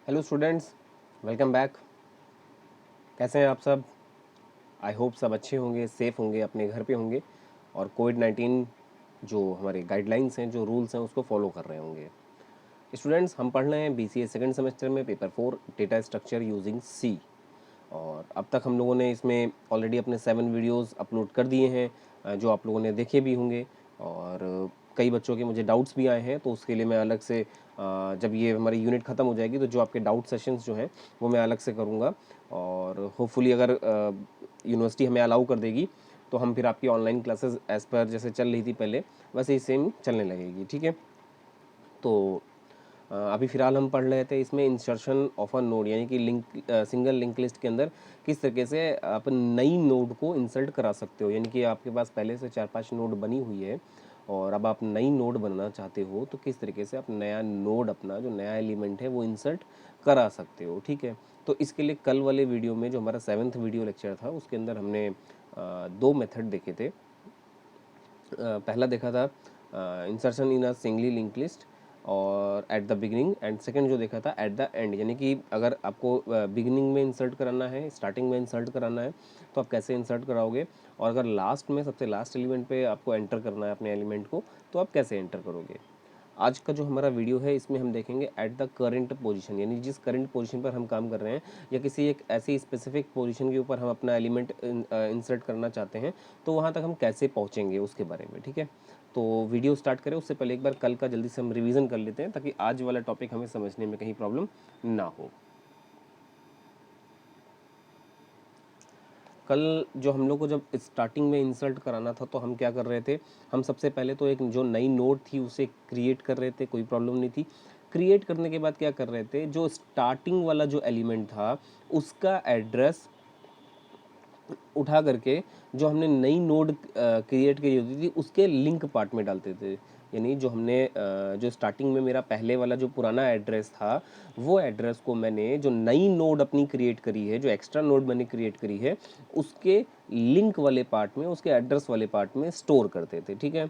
Hello students, welcome back. कैसे हैं आप सब? आई होप सब अच्छे होंगे, सेफ़ होंगे, अपने घर पे होंगे और कोविड-19 जो हमारे गाइडलाइंस हैं, जो रूल्स हैं, उसको फॉलो कर रहे होंगे। स्टूडेंट्स, हम पढ़ रहे हैं बीसीए सेकंड सेमेस्टर में paper 4 data structure using C. और अब तक हम लोगों ने इसमें ऑलरेडी अपने 7 वीडियोस अपलोड कर दिए हैं, जो आप लोगों ने देखे भी होंगे। और कई बच्चों के मुझे डाउट्स भी आए हैं, तो उसके लिए मैं अलग से जब ये हमारी यूनिट ख़त्म हो जाएगी तो जो आपके डाउट सेशंस जो हैं वो मैं अलग से करूँगा। और होपफुली अगर यूनिवर्सिटी हमें अलाउ कर देगी तो हम फिर आपकी ऑनलाइन क्लासेस एज़ पर जैसे चल रही थी पहले वैसे ही सेम चलने लगेगी। ठीक है, तो अभी फ़िलहाल हम पढ़ रहे थे इसमें इंसर्शन ऑफ अ नोड, यानी कि लिंक सिंगल लिंक लिस्ट के अंदर किस तरीके से आप नई नोड को इंसर्ट करा सकते हो। यानी कि आपके पास पहले से 4-5 नोड बनी हुई है और अब आप नई नोड बनाना चाहते हो, तो किस तरीके से आप नया नोड, अपना जो नया एलिमेंट है वो इंसर्ट करा सकते हो। ठीक है, तो इसके लिए कल वाले वीडियो में जो हमारा 7th वीडियो लेक्चर था उसके अंदर हमने 2 मेथड देखे थे। पहला देखा था इंसर्शन इन अ सिंगली लिंक लिस्ट और at the beginning, and second जो देखा था एट द एंड, यानी कि अगर आपको बिगिनिंग में इंसर्ट कराना है, स्टार्टिंग में इंसर्ट कराना है तो आप कैसे इंसर्ट कराओगे, और अगर लास्ट में सबसे लास्ट एलिमेंट पे आपको एंटर करना है अपने एलिमेंट को तो आप कैसे एंटर करोगे। आज का जो हमारा वीडियो है इसमें हम देखेंगे एट द करंट पोजीशन, यानी जिस करंट पोजीशन पर हम काम कर रहे हैं या किसी एक ऐसी स्पेसिफिक पोजीशन के ऊपर हम अपना एलिमेंट इंसर्ट करना चाहते हैं तो वहाँ तक हम कैसे पहुँचेंगे उसके बारे में। ठीक है, तो वीडियो स्टार्ट करें उससे पहले एक बार कल का जल्दी से हम रिवीजन कर लेते हैं ताकि आज वाला टॉपिक हमें समझने में कहीं प्रॉब्लम ना हो। कल जो हम लोग को जब स्टार्टिंग में इंसर्ट कराना था तो हम क्या कर रहे थे, हम सबसे पहले तो एक जो नई नोड थी उसे क्रिएट कर रहे थे, कोई प्रॉब्लम नहीं थी। क्रिएट करने के बाद क्या कर रहे थे, जो स्टार्टिंग वाला जो एलिमेंट था उसका एड्रेस उठा करके जो हमने नई नोड क्रिएट की होती थी उसके लिंक पार्ट में डालते थे। यानी जो हमने जो स्टार्टिंग में मेरा पहले वाला जो पुराना एड्रेस था वो एड्रेस को मैंने जो नई नोड अपनी क्रिएट करी है, जो एक्स्ट्रा नोड मैंने क्रिएट करी है, उसके लिंक वाले पार्ट में, उसके एड्रेस वाले पार्ट में स्टोर करते थे। ठीक है,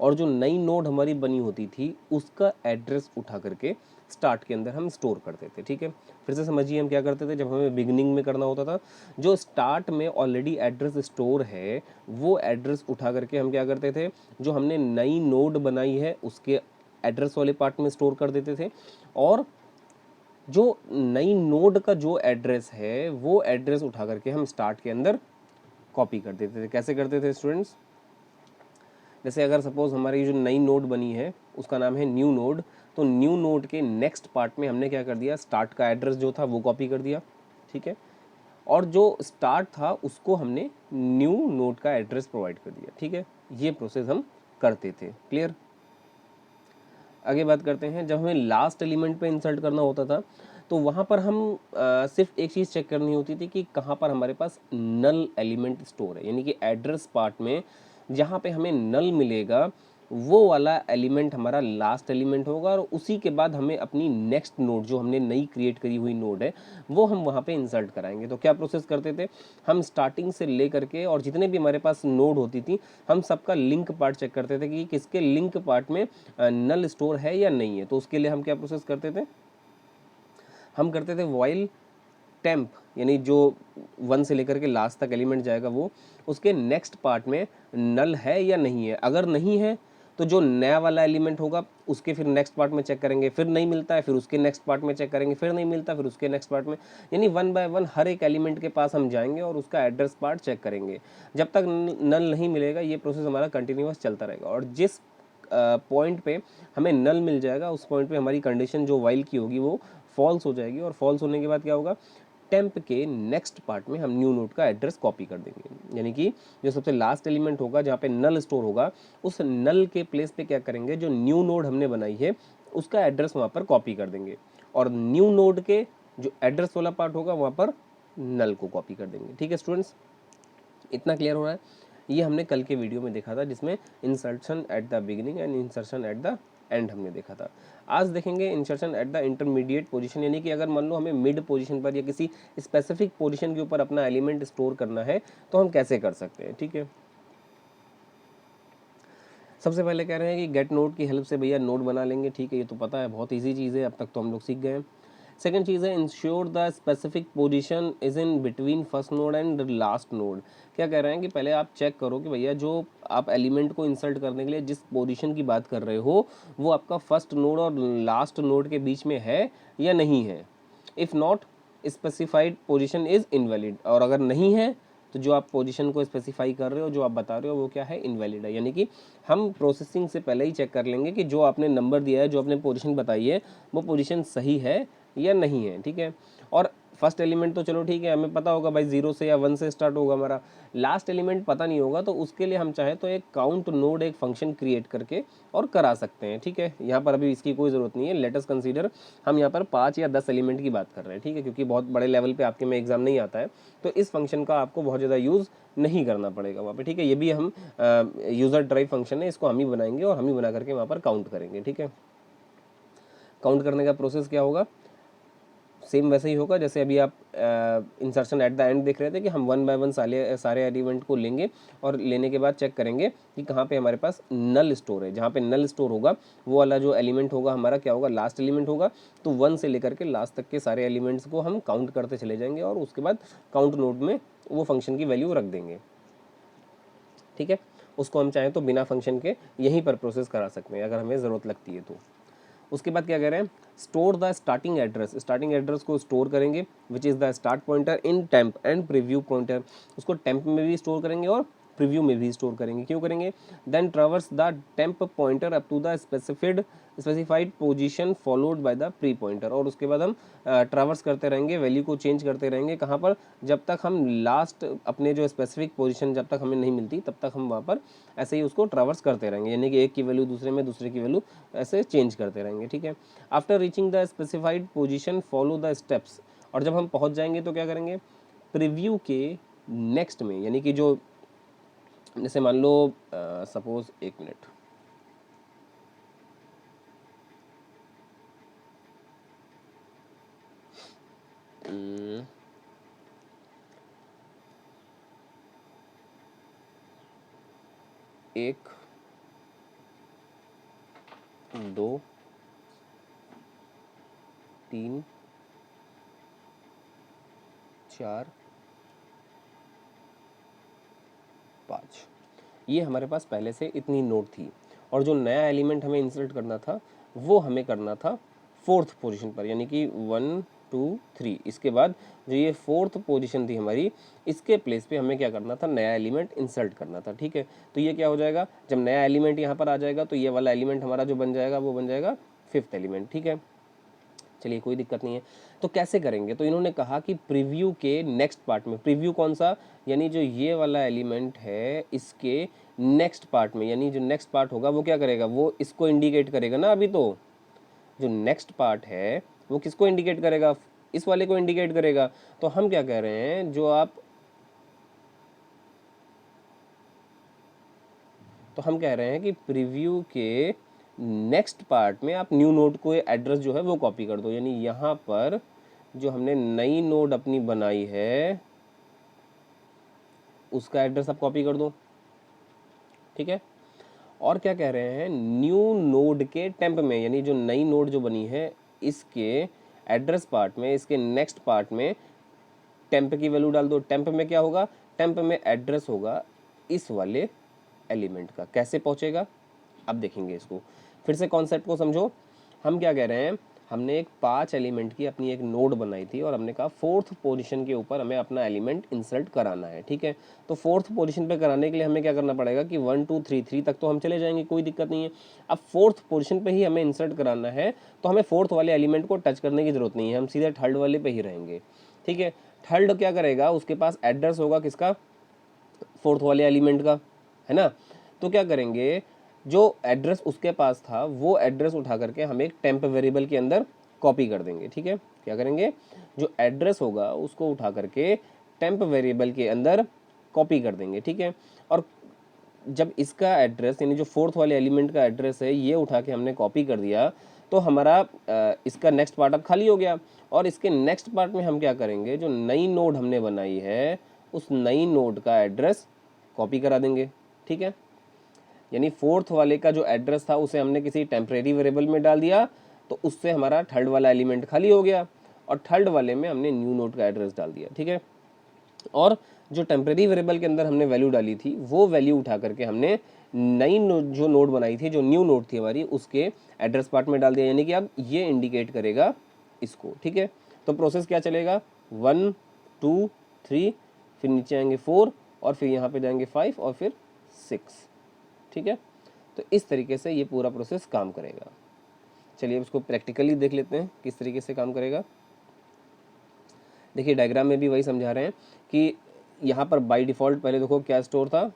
और जो नई नोड हमारी बनी होती थी उसका एड्रेस उठा करके स्टार्ट के अंदर हम स्टोर करते थे। ठीक है, फिर से समझिए हम क्या करते थे जब हमें बिगिनिंग में करना होता था, जो स्टार्ट में ऑलरेडी एड्रेस स्टोर है वो एड्रेस उठा करके हम क्या करते थे, जो हमने नई नोड बनाई है उसके एड्रेस वाले पार्ट में स्टोर कर देते थे। और जो नई नोड का जो एड्रेस है वो एड्रेस उठा करके हम स्टार्ट के अंदर कॉपी कर देते थे। कैसे करते थे स्टूडेंट्स, जैसे अगर सपोज हमारी जो नई नोड बनी है उसका नाम है न्यू नोड, तो न्यू नोड के नेक्स्ट पार्ट में हमने क्या कर दिया, स्टार्ट का एड्रेस जो था वो कॉपी कर दिया। ठीक है, और जो स्टार्ट था उसको हमने न्यू नोड का एड्रेस प्रोवाइड कर दिया। ठीक है, ये प्रोसेस हम करते थे। क्लियर? आगे बात करते हैं, जब हमें लास्ट एलिमेंट पे इंसर्ट करना होता था तो वहाँ पर हम सिर्फ एक चीज़ चेक करनी होती थी कि कहाँ पर हमारे पास नल एलिमेंट स्टोर है, यानी कि एड्रेस पार्ट में जहाँ पे हमें नल मिलेगा वो वाला एलिमेंट हमारा लास्ट एलिमेंट होगा, और उसी के बाद हमें अपनी नेक्स्ट नोड जो हमने नई क्रिएट करी हुई नोड है वो हम वहाँ पे इंसर्ट कराएंगे। तो क्या प्रोसेस करते थे, हम स्टार्टिंग से ले करके और जितने भी हमारे पास नोड होती थी हम सबका लिंक पार्ट चेक करते थे कि किसके लिंक पार्ट में नल स्टोर है या नहीं है। तो उसके लिए हम क्या प्रोसेस करते थे, हम करते थे वाइल टेम्प, यानी जो 1 से लेकर के लास्ट तक एलिमेंट जाएगा वो उसके नेक्स्ट पार्ट में नल है या नहीं है। अगर नहीं है तो जो नया वाला एलिमेंट होगा उसके फिर नेक्स्ट पार्ट में चेक करेंगे, फिर नहीं मिलता है फिर उसके नेक्स्ट पार्ट में चेक करेंगे, फिर नहीं मिलता फिर उसके नेक्स्ट पार्ट में, यानी 1 बाय 1 हर एक एलिमेंट के पास हम जाएंगे और उसका एड्रेस पार्ट चेक करेंगे। जब तक नल नहीं मिलेगा ये प्रोसेस हमारा कंटिन्यूअस चलता रहेगा, और जिस पॉइंट पे हमें नल मिल जाएगा उस पॉइंट पे हमारी कंडीशन जो वाइल की होगी वो फॉल्स हो जाएगी, और फॉल्स होने के बाद क्या होगा, टेम्प के नेक्स्ट पार्ट में हम न्यू नोड का एड्रेस कॉपी कर देंगे। यानी कि जो सबसे लास्ट एलिमेंट होगा जहाँ पे नल स्टोर होगा उस नल के प्लेस पे क्या करेंगे, जो न्यू नोड हमने बनाई है उसका एड्रेस वहाँ पर कॉपी कर देंगे, और न्यू नोड के जो एड्रेस वाला पार्ट होगा वहाँ पर नल को कॉपी कर देंगे। ठीक है स्टूडेंट्स, इतना क्लियर हो रहा है? ये हमने कल के वीडियो में देखा था जिसमें insertion at the beginning and insertion at the end हमने देखा था। आज देखेंगे insertion at the intermediate position, यानी कि अगर मान लो हमें मिड पोजीशन पर या किसी स्पेसिफिक पोजीशन के ऊपर अपना एलिमेंट स्टोर करना है तो हम कैसे कर सकते हैं। ठीक है, सबसे पहले कह रहे हैं कि गेट नोड की हेल्प से भैया नोड बना लेंगे। ठीक है, ये तो पता है, बहुत ईजी चीज़ है, अब तक तो हम लोग सीख गए हैं। सेकंड चीज़ है ensure the specific position is in between first node and last node. क्या कह रहे हैं कि पहले आप चेक करो कि भैया जो आप एलिमेंट को इंसर्ट करने के लिए जिस पोजीशन की बात कर रहे हो वो आपका फर्स्ट नोड और लास्ट नोड के बीच में है या नहीं है। If not specified position is invalid, और अगर नहीं है तो जो आप पोजीशन को स्पेसिफाई कर रहे हो, जो आप बता रहे हो, वो क्या है, इनवैलिड है। यानी कि हम प्रोसेसिंग से पहले ही चेक कर लेंगे कि जो आपने नंबर दिया है, जो आपने पोजीशन बताई है, वो पोजीशन सही है या नहीं है। ठीक है, और फर्स्ट एलिमेंट तो चलो ठीक है, हमें पता होगा भाई 0 से या 1 से स्टार्ट होगा हमारा। लास्ट एलिमेंट पता नहीं होगा, तो उसके लिए हम चाहें तो एक काउंट नोड एक फंक्शन क्रिएट करके और करा सकते हैं। ठीक है, यहाँ पर अभी इसकी कोई ज़रूरत नहीं है। लेट अस कंसीडर हम यहाँ पर 5 या 10 एलिमेंट की बात कर रहे हैं। ठीक है, क्योंकि बहुत बड़े लेवल पे आपके में एग्जाम नहीं आता है, तो इस फंक्शन का आपको बहुत ज़्यादा यूज़ नहीं करना पड़ेगा वहाँ पे। ठीक है, ये भी हम यूज़र ड्राइव फंक्शन है, इसको हम ही बनाएंगे और हम ही बना करके वहाँ पर काउंट करेंगे। ठीक है, काउंट करने का प्रोसेस क्या होगा, सेम वैसे ही होगा जैसे अभी आप इंसर्शन एट द एंड देख रहे थे कि हम 1 बाय 1 सारे एलिमेंट को लेंगे और लेने के बाद चेक करेंगे कि कहाँ पे हमारे पास नल स्टोर है। जहाँ पे नल स्टोर होगा वो वाला जो एलिमेंट होगा हमारा क्या होगा, लास्ट एलिमेंट होगा। तो 1 से लेकर के लास्ट तक के सारे एलिमेंट्स को हम काउंट करते चले जाएंगे और उसके बाद काउंट नोड में वो फंक्शन की वैल्यू रख देंगे। ठीक है, उसको हम चाहें तो बिना फंक्शन के यहीं पर प्रोसेस करा सकते हैं अगर हमें ज़रूरत लगती है तो। उसके बाद क्या कह रहे हैं, store the starting address. Starting address को स्टोर करेंगे which is the start pointer in temp and preview pointer. उसको टेम्प में भी स्टोर करेंगे और प्रीव्यू में भी स्टोर करेंगे। क्यों करेंगे, then traverse the temp pointer up to the specified position followed by the pre pointer. और उसके बाद हम ट्रावर्स करते रहेंगे, वैल्यू को चेंज करते रहेंगे। कहाँ पर, जब तक हम लास्ट अपने जो स्पेसिफिक पोजीशन जब तक हमें नहीं मिलती तब तक हम वहाँ पर ऐसे ही उसको ट्रावर्स करते रहेंगे। यानी कि एक की वैल्यू दूसरे में, दूसरे की वैल्यू ऐसे चेंज करते रहेंगे। ठीक है, after reaching the specified position follow the steps. और जब हम पहुँच जाएंगे तो क्या करेंगे, प्रीव्यू के नेक्स्ट में, यानी कि जो जैसे मान लो सपोज 1 मिनट, एक, 2, 3, 4, 5, ये हमारे पास पहले से इतनी नोट थी। और जो नया एलिमेंट हमें इंसर्ट करना था वो हमें करना था 4th पोजीशन पर, यानी कि 1 2 3। इसके बाद जो ये 4th पोजीशन थी हमारी, इसके प्लेस पे हमें क्या करना था, नया एलिमेंट इंसर्ट करना था। ठीक है, तो ये क्या हो जाएगा, जब नया एलिमेंट यहाँ पर आ जाएगा तो ये वाला एलिमेंट हमारा जो बन जाएगा वो बन जाएगा 5th एलिमेंट। ठीक है, चलिए कोई दिक्कत नहीं है। तो कैसे करेंगे, तो इन्होंने कहा कि प्रीव्यू के नेक्स्ट पार्ट में, प्रीव्यू कौन सा, यानी जो ये वाला एलिमेंट है इसके नेक्स्ट पार्ट में, यानी जो नेक्स्ट पार्ट होगा वो क्या करेगा, वो इसको इंडिकेट करेगा ना। अभी तो जो नेक्स्ट पार्ट है वो किसको इंडिकेट करेगा, इस वाले को इंडिकेट करेगा। तो हम क्या कह रहे हैं, जो आप, तो हम कह रहे हैं कि प्रीव्यू के नेक्स्ट पार्ट में आप न्यू नोड को एड्रेस जो है वो कॉपी कर दो। यानी यहाँ पर जो हमने नई नोड अपनी बनाई है उसका एड्रेस आप कॉपी कर दो। ठीक है, और क्या कह रहे हैं, न्यू नोड के टेम्प में, यानी जो नई नोड जो बनी है इसके एड्रेस पार्ट में, इसके नेक्स्ट पार्ट में टेम्प की वैल्यू डाल दो। टेम्प में क्या होगा, टेम्प में एड्रेस होगा इस वाले एलिमेंट का। कैसे पहुंचेगा अब देखेंगे इसको, फिर से कॉन्सेप्ट को समझो। हम क्या कह रहे हैं, हमने एक 5 एलिमेंट की अपनी एक नोड बनाई थी और हमने कहा 4th पोजीशन के ऊपर हमें अपना एलिमेंट इंसर्ट कराना है। ठीक है, तो 4th पोजीशन पे कराने के लिए हमें क्या करना पड़ेगा कि 1 2 3 3 तक तो हम चले जाएंगे, कोई दिक्कत नहीं है। अब 4th पोजीशन पे ही हमें इंसर्ट कराना है तो हमें 4th वाले एलिमेंट को टच करने की जरूरत नहीं है, हम सीधे 3rd वाले पे ही रहेंगे। ठीक है, 3rd क्या करेगा, उसके पास एड्रेस होगा किसका, 4th वाले एलिमेंट का, है ना। तो क्या करेंगे, जो एड्रेस उसके पास था वो एड्रेस उठा करके हम एक टेम्प वेरिएबल के अंदर कॉपी कर देंगे। ठीक है, क्या करेंगे, जो एड्रेस होगा उसको उठा करके टेम्प वेरिएबल के अंदर कॉपी कर देंगे। ठीक है, और जब इसका एड्रेस, यानी जो 4th वाले एलिमेंट का एड्रेस है, ये उठा के हमने कॉपी कर दिया तो हमारा इसका नेक्स्ट पार्ट अब खाली हो गया। और इसके नेक्स्ट पार्ट में हम क्या करेंगे, जो नई नोड हमने बनाई है उस नई नोड का एड्रेस कॉपी करा देंगे। ठीक है, यानी 4th वाले का जो एड्रेस था उसे हमने किसी टेम्परेरी वेरिएबल में डाल दिया तो उससे हमारा 3rd वाला एलिमेंट खाली हो गया। और थर्ड वाले में हमने न्यू नोड का एड्रेस डाल दिया, ठीक है। और जो टेम्परेरी वेरिएबल के अंदर हमने वैल्यू डाली थी वो वैल्यू उठा करके हमने नई जो नोड बनाई थी, जो न्यू नोड थी हमारी, उसके एड्रेस पार्ट में डाल दिया, यानी कि अब ये इंडिकेट करेगा इसको, ठीक है। तो प्रोसेस क्या चलेगा, 1 2 3, फिर नीचे आएंगे 4 और फिर यहाँ पे जाएंगे 5 और फिर 6, ठीक है। तो इस तरीके से ये पूरा प्रोसेस काम करेगा। चलिए अब इसको प्रैक्टिकली देख लेते हैं किस तरीके से काम करेगा। देखिए डायग्राम में भी वही समझा रहे हैं कि यहाँ पर बाय डिफ़ॉल्ट पहले देखो क्या स्टोर था,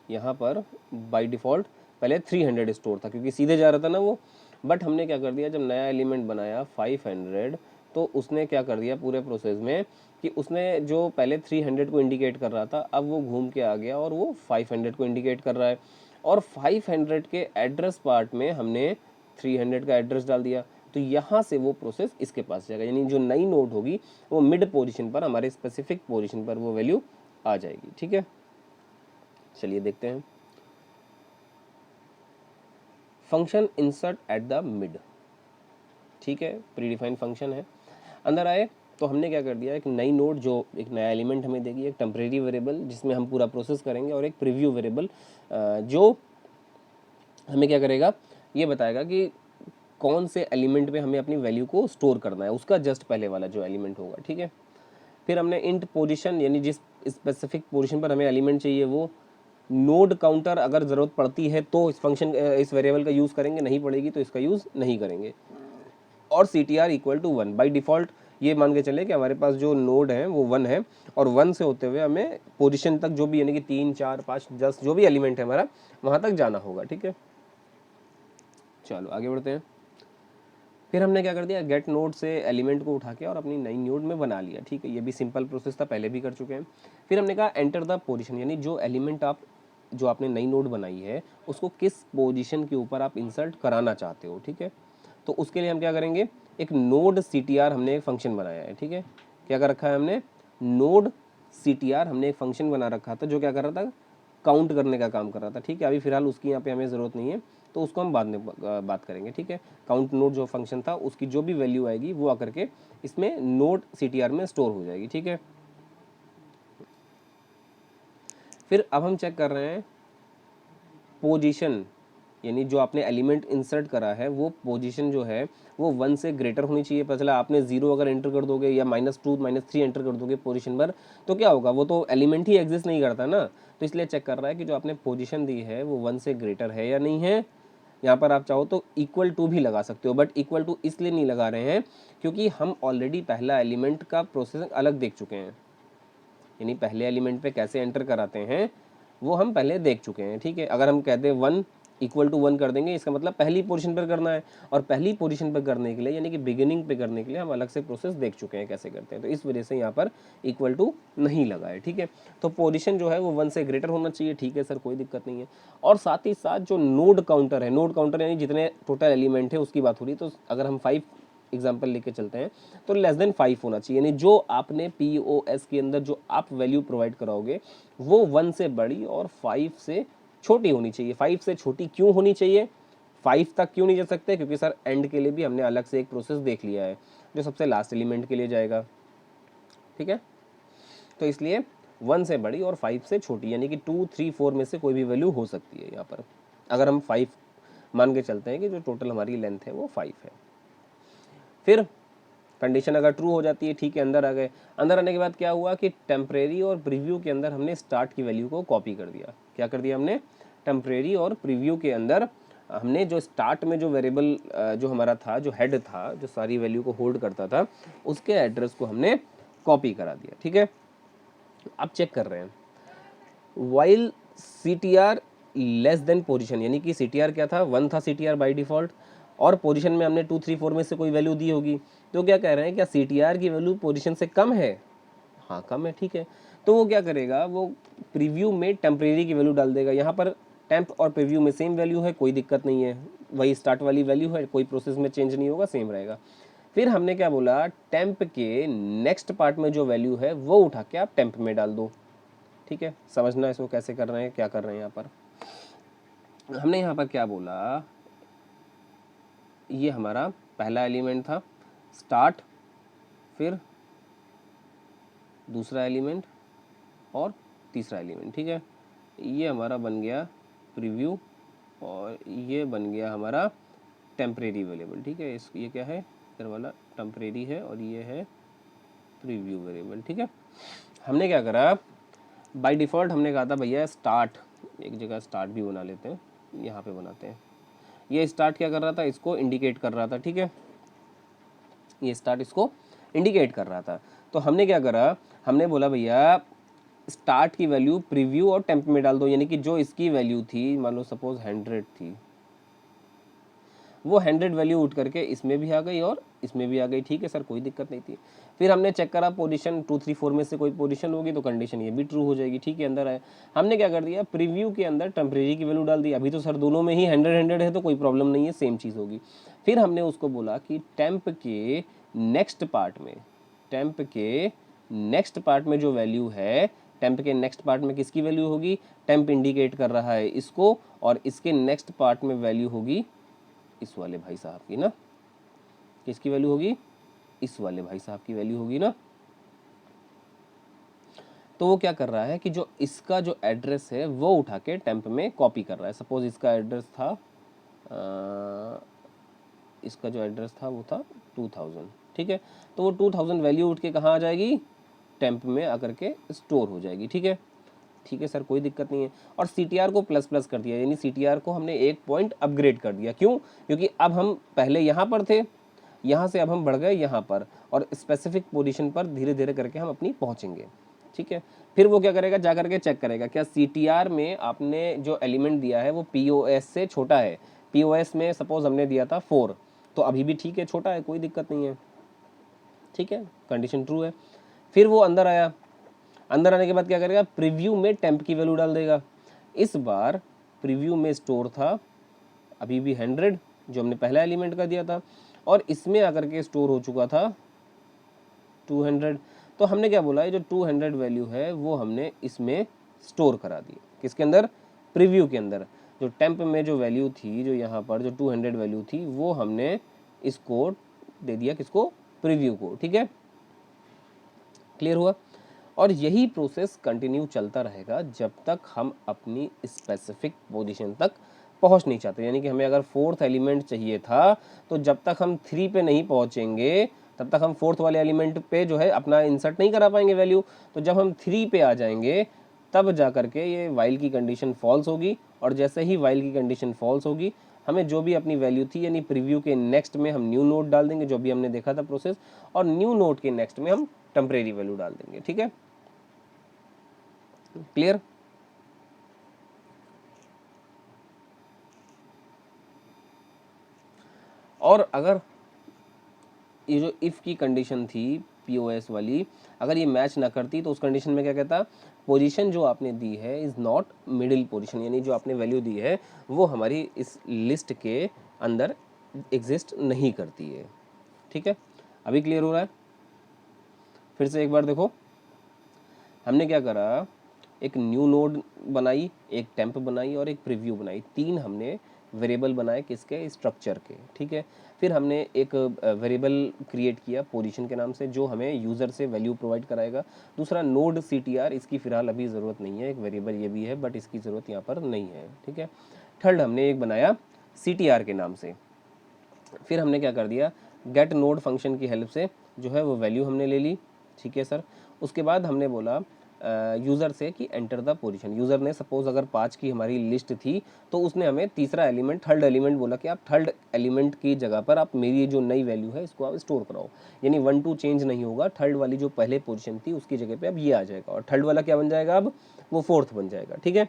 यहाँ पर बाय डिफ़ॉल्ट पहले 300 स्टोर था क्योंकि सीधे जा रहा था ना वो। बट हमने क्या कर दिया, जब नया एलिमेंट बनाया 500, तो उसने क्या कर दिया पूरे प्रोसेस में कि उसने जो पहले 300 को इंडिकेट कर रहा था, अब वो घूम के आ गया और वो 500 को इंडिकेट कर रहा है। और 500 के एड्रेस पार्ट में हमने 300 का एड्रेस डाल दिया, तो यहाँ से वो प्रोसेस इसके पास जाएगा, यानी जो नई नोड होगी वो मिड पोजीशन पर, हमारे स्पेसिफिक पोजीशन पर वो वैल्यू आ जाएगी, ठीक है। चलिए देखते हैं। Function insert at the mid, ठीक है, प्री डिफाइंड फंक्शन है। अंदर आए तो हमने क्या कर दिया, एक नई नोड जो एक नया एलिमेंट हमें देगी, एक टेम्परेरी वेरिएबल जिसमें हम पूरा प्रोसेस करेंगे, और एक प्रीव्यू वेरिएबल जो हमें क्या करेगा, ये बताएगा कि कौन से एलिमेंट पे हमें अपनी वैल्यू को स्टोर करना है, उसका जस्ट पहले वाला जो एलिमेंट होगा, ठीक है। फिर हमने इंट पोजीशन, यानी जिस स्पेसिफिक पोजीशन पर हमें एलिमेंट चाहिए वो नोड काउंटर, अगर ज़रूरत पड़ती है तो इस फंक्शन इस वेरिएबल का यूज़ करेंगे, नहीं पड़ेगी तो इसका यूज़ नहीं करेंगे। और CTR equal to 1, by default ये मान के चले कि हमारे पास जो नोड है वो 1 है, और 1 से होते हुए हमें पोजीशन तक जो भी, यानी कि 3 4 5 10 जो भी एलिमेंट है हमारा, वहाँ तक जाना होगा, ठीक है। चलो आगे बढ़ते हैं। फिर हमने क्या कर दिया, गेट नोड से एलिमेंट को उठा के और अपनी नई नोड में बना लिया, ठीक है। ये भी सिंपल प्रोसेस था, पहले भी कर चुके हैं। फिर हमने कहा एंटर द पोजीशन, यानी जो एलिमेंट जो आपने नई नोड बनाई है उसको किस पोजीशन के ऊपर आप इंसर्ट कराना चाहते हो, ठीक है। तो उसके लिए हम क्या करेंगे, एक नोड CTR हमने एक फंक्शन बनाया है, ठीक है। क्या कर रखा है हमने, नोड CTR हमने एक फंक्शन बना रखा था जो क्या कर रहा था, काउंट करने का काम कर रहा था, ठीक है। अभी फिलहाल उसकी यहाँ पे हमें ज़रूरत नहीं है, तो उसको हम बाद में बात करेंगे, ठीक है। काउंट नोड जो फंक्शन था उसकी जो भी वैल्यू आएगी वो आकर के इसमें नोड CTR में स्टोर हो जाएगी, ठीक है। फिर अब हम चेक कर रहे हैं पोजीशन, यानी जो आपने एलिमेंट इंसर्ट करा है वो पोजीशन जो है वो 1 से ग्रेटर होनी चाहिए। पता चला आपने 0 अगर एंटर कर दोगे या -2 -3 एंटर कर दोगे पोजीशन पर, तो क्या होगा, वो तो एलिमेंट ही एग्जिस्ट नहीं करता ना। तो इसलिए चेक कर रहा है कि जो आपने पोजीशन दी है वो 1 से ग्रेटर है या नहीं है। यहाँ पर आप चाहो तो इक्वल टू भी लगा सकते हो, बट इक्वल टू इसलिए नहीं लगा रहे हैं क्योंकि हम ऑलरेडी पहला एलिमेंट का प्रोसेस अलग देख चुके हैं, यानी पहले एलिमेंट पे कैसे एंटर कराते हैं वो हम पहले देख चुके हैं, ठीक है। अगर हम कहते हैं 1 इक्वल टू 1 कर देंगे, इसका मतलब पहली पोजीशन पर करना है, और पहली पोजीशन पर करने के लिए, यानी कि बिगिनिंग पे करने के लिए हम अलग से प्रोसेस देख चुके हैं कैसे करते हैं, तो इस वजह से यहाँ पर इक्वल टू नहीं लगा है, ठीक है। तो पोजीशन जो है वो 1 से ग्रेटर होना चाहिए, ठीक है सर, कोई दिक्कत नहीं है। और साथ ही साथ जो नोड काउंटर है, नोड काउंटर यानी जितने टोटल एलिमेंट है उसकी बात हो रही है, तो अगर हम 5 एग्जाम्पल लेके चलते हैं तो लेस देन 5 होना चाहिए, यानी जो आपने POS के अंदर जो आप वैल्यू प्रोवाइड कराओगे वो 1 से बड़ी और 5 से छोटी होनी चाहिए। 5 से छोटी क्यों होनी चाहिए, 5 तक क्यों नहीं जा सकते, क्योंकि सर एंड के लिए भी हमने अलग से एक प्रोसेस देख लिया है जो सबसे लास्ट एलिमेंट के लिए जाएगा, ठीक है। तो इसलिए 1 से बड़ी और 5 से छोटी, यानी कि 2 3 4 में से कोई भी वैल्यू हो सकती है यहाँ पर, अगर हम 5 मान के चलते हैं कि जो टोटल हमारी लेंथ है वो 5 है। फिर कंडीशन अगर ट्रू हो जाती है, ठीक है, अंदर आ गए। अंदर आने के बाद क्या हुआ कि टेम्परेरी और प्रीव्यू के अंदर हमने स्टार्ट की वैल्यू को कॉपी कर दिया। क्या कर दिया हमने, टेम्परेरी और प्रीव्यू के अंदर हमने जो स्टार्ट में जो वेरिएबल जो हमारा था, जो हेड था, जो सारी वैल्यू को होल्ड करता था, उसके एड्रेस को हमने कॉपी करा दिया, ठीक है। अब चेक कर रहे हैं while CTR less than position, यानी कि CTR क्या था, 1 था CTR बाय डिफ़ॉल्ट, और पोजीशन में हमने 2 3 4 में से कोई वैल्यू दी होगी। तो क्या कह रहे हैं, क्या CTR की वैल्यू पोजीशन से कम है, हाँ कम है, ठीक है। तो वो क्या करेगा, वो प्रीव्यू में टेम्परेरी की वैल्यू डाल देगा। यहाँ पर टेम्प और प्रीव्यू में सेम वैल्यू है, कोई दिक्कत नहीं है, वही स्टार्ट वाली वैल्यू है, कोई प्रोसेस में चेंज नहीं होगा, सेम रहेगा। फिर हमने क्या बोला, टेम्प के नेक्स्ट पार्ट में जो वैल्यू है वो उठा के आप टेम्प में डाल दो, ठीक है। समझना इसको कैसे कर रहे हैं, क्या कर रहे हैं। यहाँ पर हमने यहाँ पर क्या बोला, ये हमारा पहला एलिमेंट था स्टार्ट, फिर दूसरा एलिमेंट और तीसरा एलिमेंट, ठीक है। ये हमारा बन गया प्रीव्यू और ये बन गया हमारा टेम्परेरी वेरिएबल, ठीक है। ये क्या है, इधर वाला टेम्परेरी है और ये है प्रीव्यू वेरिएबल, ठीक है। हमने क्या करा, बाय डिफ़ॉल्ट हमने कहा था भैया स्टार्ट, एक जगह स्टार्ट भी बना लेते हैं, यहाँ पे बनाते हैं। ये स्टार्ट क्या कर रहा था, इसको इंडिकेट कर रहा था, ठीक है। ये स्टार्ट इसको इंडिकेट कर रहा था। तो हमने क्या करा, हमने बोला भैया स्टार्ट की वैल्यू प्रीव्यू और टेम्प में डाल दो, यानी कि जो इसकी वैल्यू थी, मान लो सपोज 100 थी, वो 100 वैल्यू उठ करके इसमें भी आ गई और इसमें भी आ गई, ठीक है सर, कोई दिक्कत नहीं थी। फिर हमने चेक करा पोजीशन 2 3 4 में से कोई पोजीशन होगी तो कंडीशन ये भी ट्रू हो जाएगी, ठीक है। अंदर आए, हमने क्या कर दिया, प्रीव्यू के अंदर टेम्परेरी की वैल्यू डाल दी। अभी तो सर दोनों में ही 100 है तो कोई प्रॉब्लम नहीं है, सेम चीज़ होगी। फिर हमने उसको बोला कि टेम्प के नेक्स्ट पार्ट में, टेम्प के नेक्स्ट पार्ट में जो वैल्यू है, टेम्प के नेक्स्ट पार्ट में किसकी वैल्यू होगी, टेम्प इंडिकेट कर रहा है इसको, और इसके नेक्स्ट पार्ट में वैल्यू होगी इस वाले भाई साहब की ना, किसकी वैल्यू होगी, इस वाले भाई साहब की वैल्यू होगी ना। तो वो क्या कर रहा है कि जो इसका जो एड्रेस है वो उठा के टेम्प में कॉपी कर रहा है। सपोज इसका एड्रेस था इसका जो एड्रेस था वो था 2000, ठीक है। तो वो 2000 वैल्यू उठ के कहाँ आ जाएगी, टेम्प में आकर के स्टोर हो जाएगी, ठीक है। ठीक है सर, कोई दिक्कत नहीं है। और CTR को प्लस प्लस कर दिया, यानी CTR को हमने एक पॉइंट अपग्रेड कर दिया। क्यों, क्योंकि अब हम पहले यहाँ पर थे, यहाँ से अब हम बढ़ गए यहाँ पर, और स्पेसिफिक पोजीशन पर धीरे धीरे करके हम अपनी पहुँचेंगे, ठीक है। फिर वो क्या करेगा, जा करके चेक करेगा क्या CTR में आपने जो एलिमेंट दिया है वो POS से छोटा है। POS में सपोज हमने दिया था 4, तो अभी भी ठीक है, छोटा है, कोई दिक्कत नहीं है, ठीक है, कंडीशन ट्रू है। फिर वो अंदर आया, अंदर आने के बाद क्या करेगा, प्रीव्यू में टेम्प की वैल्यू डाल देगा। इस बार प्रीव्यू में स्टोर था अभी भी 100, जो हमने पहला एलिमेंट का दिया था, और इसमें आकर के स्टोर हो चुका था 200। तो हमने क्या बोला है, जो 200 वैल्यू है वो हमने इसमें स्टोर करा दी, किसके अंदर, प्रीव्यू के अंदर। जो टेम्प में जो वैल्यू थी, जो यहाँ पर जो 200 वैल्यू थी, वो हमने इसको दे दिया, किसको, प्रीव्यू को, ठीक है। क्लियर हुआ। और यही प्रोसेस कंटिन्यू चलता रहेगा जब तक हम अपनी स्पेसिफिक पोजीशन तक पहुंच नहीं चाहते। यानी कि हमें अगर 4th एलिमेंट चाहिए था, तो जब तक हम 3 पे नहीं पहुंचेंगे तब तक हम 4th वाले एलिमेंट पे जो है अपना इंसर्ट नहीं करा पाएंगे वैल्यू। तो जब हम 3 पे आ जाएंगे तब जा करके ये वाइल की कंडीशन फॉल्स होगी, और जैसे ही वाइल की कंडीशन फॉल्स होगी, हमें जो भी अपनी वैल्यू थी, यानी प्रीव्यू के नेक्स्ट में हम न्यू नोड डाल देंगे, जो भी हमने देखा था प्रोसेस, और न्यू नोड के नेक्स्ट में हम टेम्परेरी वैल्यू डाल देंगे, ठीक है। क्लियर। और अगर ये जो इफ की कंडीशन थी POS वाली, अगर ये मैच ना करती तो उस कंडीशन में क्या कहता, पोजीशन जो आपने दी है इज नॉट मिडिल पोजीशन, यानी जो आपने वैल्यू दी है वो हमारी इस लिस्ट के अंदर एग्जिस्ट नहीं करती है, ठीक है। अभी क्लियर हो रहा है। फिर से एक बार देखो, हमने क्या करा, एक न्यू नोड बनाई, एक टेम्प बनाई और एक प्रीव्यू बनाई। 3 हमने वेरिएबल बनाए, किसके, स्ट्रक्चर के, ठीक है। फिर हमने एक वेरिएबल क्रिएट किया पोजीशन के नाम से, जो हमें यूज़र से वैल्यू प्रोवाइड कराएगा। दूसरा नोड CTR, इसकी फ़िलहाल अभी ज़रूरत नहीं है, एक वेरिएबल ये भी है बट इसकी ज़रूरत यहाँ पर नहीं है, ठीक है। थर्ड हमने एक बनाया CTR के नाम से। फिर हमने क्या कर दिया, गेट नोड फंक्शन की हेल्प से जो है वो वैल्यू हमने ले ली, ठीक है सर। उसके बाद हमने बोला यूज़र से कि एंटर द पोजीशन। यूज़र ने सपोज अगर 5 की हमारी लिस्ट थी, तो उसने हमें तीसरा एलिमेंट, थर्ड एलिमेंट बोला कि आप थर्ड एलिमेंट की जगह पर आप मेरी जो नई वैल्यू है इसको आप स्टोर कराओ। यानी 1 2 चेंज नहीं होगा, थर्ड वाली जो पहले पोजीशन थी उसकी जगह पे अब ये आ जाएगा, और थर्ड वाला क्या बन जाएगा, अब वो 4th बन जाएगा, ठीक है।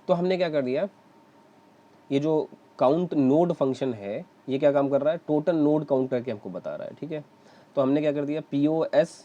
तो हमने क्या कर दिया, ये जो काउंट नोड फंक्शन है ये क्या काम कर रहा है, टोटल नोड काउंट करके हमको बता रहा है, ठीक है। तो हमने क्या कर दिया, POS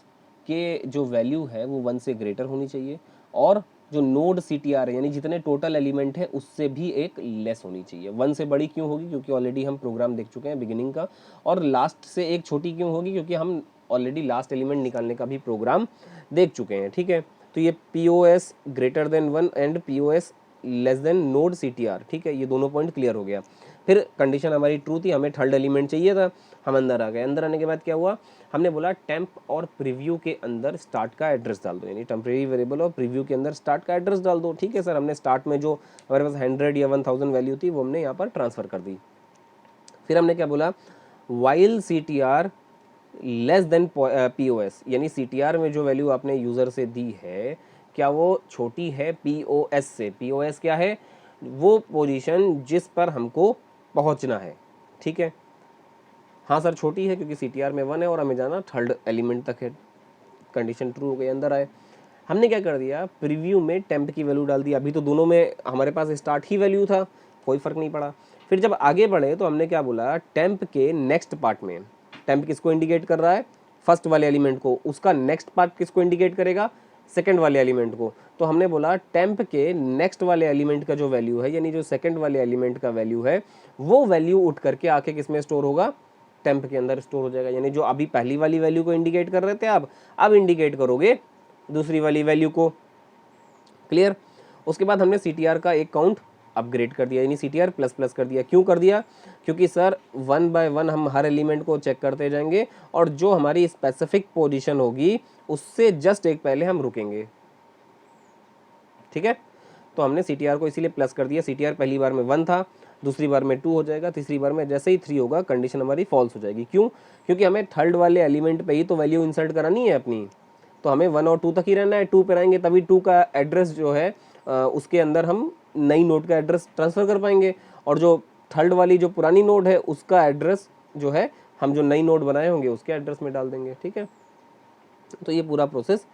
के जो वैल्यू है वो 1 से ग्रेटर होनी चाहिए, और जो नोड CTR है यानी जितने टोटल एलिमेंट है उससे भी एक लेस होनी चाहिए। 1 से बड़ी क्यों होगी, क्योंकि ऑलरेडी हम प्रोग्राम देख चुके हैं बिगिनिंग का। और लास्ट से एक छोटी क्यों होगी, क्योंकि हम ऑलरेडी लास्ट एलिमेंट निकालने का भी प्रोग्राम देख चुके हैं, ठीक है। तो ये POS greater than 1 and POS less than node CTR, ठीक है, ये दोनों पॉइंट क्लियर हो गया। फिर कंडीशन हमारी ट्रू थी, हमें थर्ड एलिमेंट चाहिए था, हम अंदर आ गए। अंदर आने के बाद क्या हुआ, हमने बोला टेम्प और प्रीव्यू के अंदर स्टार्ट का एड्रेस डाल दो, यानी टेम्परेरी वेरिएबल और प्रीव्यू के अंदर स्टार्ट का एड्रेस डाल दो। ठीक है सर, हमने स्टार्ट में जो हमारे पास 100 या 1000 वैल्यू थी वो हमने यहाँ पर ट्रांसफ़र कर दी। फिर हमने क्या बोला, while CTR less than POS, यानी CTR में जो वैल्यू आपने यूज़र से दी है क्या वो छोटी है POS से। POS क्या है, वो पोजीशन जिस पर हमको पहुंचना है। ठीक है, हाँ सर छोटी है क्योंकि CTR में 1 है और हमें जाना थर्ड एलिमेंट तक है। कंडीशन ट्रू हो गई, अंदर आए। हमने क्या कर दिया, प्रीव्यू में टेम्प की वैल्यू डाल दी। अभी तो दोनों में हमारे पास स्टार्ट ही वैल्यू था, कोई फ़र्क नहीं पड़ा। फिर जब आगे बढ़े तो हमने क्या बोला, टेम्प के नेक्स्ट पार्ट में, टेम्प किसको इंडिकेट कर रहा है, फर्स्ट वाले एलिमेंट को, उसका नेक्स्ट पार्ट किसको इंडिकेट करेगा, सेकंड वाले एलिमेंट को। तो हमने बोला टेम्प के नेक्स्ट वाले एलिमेंट का जो वैल्यू है, यानी जो सेकंड वाले एलिमेंट का वैल्यू है, वो वैल्यू उठ करके आके किस में स्टोर होगा, टेम्प के अंदर स्टोर हो जाएगा। यानी जो अभी पहली वाली वैल्यू को इंडिकेट कर रहे थे आप, अब इंडिकेट करोगे दूसरी वाली वैल्यू को। क्लियर। उसके बाद हमने CTR का एक काउंट अपग्रेड कर दिया, यानी CTR प्लस प्लस कर दिया। क्यों कर दिया, क्योंकि सर 1 बाय 1 हम हर एलिमेंट को चेक करते जाएंगे और जो हमारी स्पेसिफिक पोजीशन होगी उससे जस्ट एक पहले हम रुकेंगे। ठीक है, तो हमने CTR को इसीलिए प्लस कर दिया। CTR पहली बार में 1 था, दूसरी बार में 2 हो जाएगा, तीसरी बार में जैसे ही 3 होगा कंडीशन हमारी फॉल्स हो जाएगी। क्यों, क्योंकि हमें थर्ड वाले एलिमेंट पे ही तो वैल्यू इंसर्ट करानी है अपनी, तो हमें 1 और 2 तक ही रहना है। 2 पे रहेंगे तभी 2 का एड्रेस जो है उसके अंदर हम नई नोड का एड्रेस ट्रांसफ़र कर पाएंगे, और जो थर्ड वाली जो पुरानी नोड है उसका एड्रेस जो है हम जो नई नोड बनाए होंगे उसके एड्रेस में डाल देंगे। ठीक है, तो ये पूरा प्रोसेस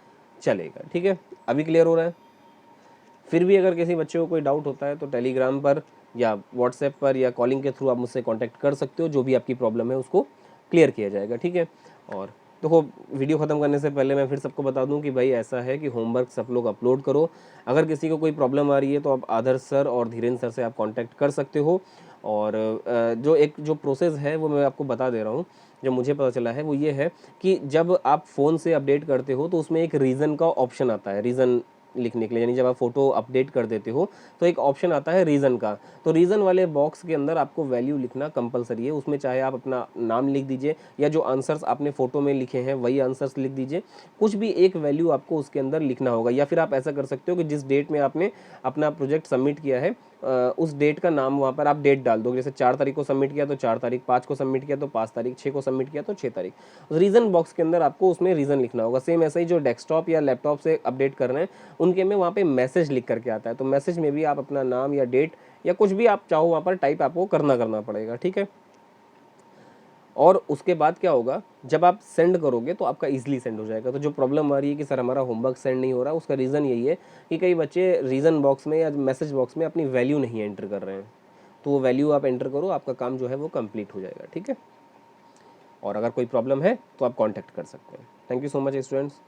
चलेगा। ठीक है, अभी क्लियर हो रहा है। फिर भी अगर किसी बच्चे को कोई डाउट होता है तो टेलीग्राम पर या व्हाट्सएप पर या कॉलिंग के थ्रू आप मुझसे कांटेक्ट कर सकते हो, जो भी आपकी प्रॉब्लम है उसको क्लियर किया जाएगा। ठीक है, और देखो वीडियो ख़त्म करने से पहले मैं फिर सबको बता दूं कि भाई ऐसा है कि होमवर्क सब लोग अपलोड करो। अगर किसी को कोई प्रॉब्लम आ रही है तो आप आदर्श सर और धीरेन्द्र सर से आप कांटेक्ट कर सकते हो। और जो प्रोसेस है वो मैं आपको बता दे रहा हूँ, जो मुझे पता चला है वो ये है कि जब आप फ़ोन से अपडेट करते हो तो उसमें एक रीज़न का ऑप्शन आता है, रीज़न लिखने के लिए। यानी जब आप फ़ोटो अपडेट कर देते हो तो एक ऑप्शन आता है रीज़न का, तो रीज़न वाले बॉक्स के अंदर आपको वैल्यू लिखना कंपलसरी है। उसमें चाहे आप अपना नाम लिख दीजिए या जो आंसर्स आपने फ़ोटो में लिखे हैं वही आंसर्स लिख दीजिए, कुछ भी एक वैल्यू आपको उसके अंदर लिखना होगा। या फिर आप ऐसा कर सकते हो कि जिस डेट में आपने अपना प्रोजेक्ट सबमिट किया है उस डेट का नाम वहाँ पर आप डेट डाल दो। जैसे 4 तारीख को सबमिट किया तो 4 तारीख, 5 को सबमिट किया तो 5 तारीख, 6 को सबमिट किया तो 6 तारीख। उस रीज़न बॉक्स के अंदर आपको उसमें रीज़न लिखना होगा। सेम ऐसा ही जो डेस्कटॉप या लैपटॉप से अपडेट कर रहे हैं उनके में वहाँ पे मैसेज लिख करके आता है, तो मैसेज में भी आप अपना नाम या डेट या कुछ भी आप चाहो वहाँ पर टाइप आपको करना पड़ेगा। ठीक है, और उसके बाद क्या होगा, जब आप सेंड करोगे तो आपका ईजिली सेंड हो जाएगा। तो जो प्रॉब्लम आ रही है कि सर हमारा होमवर्क सेंड नहीं हो रहा, उसका रीज़न यही है कि कई बच्चे रीज़न बॉक्स में या मैसेज बॉक्स में अपनी वैल्यू नहीं एंटर कर रहे हैं। तो वो वैल्यू आप एंटर करो, आपका काम जो है वो कंप्लीट हो जाएगा। ठीक है, और अगर कोई प्रॉब्लम है तो आप कॉन्टैक्ट कर सकते हैं। Thank you so much students.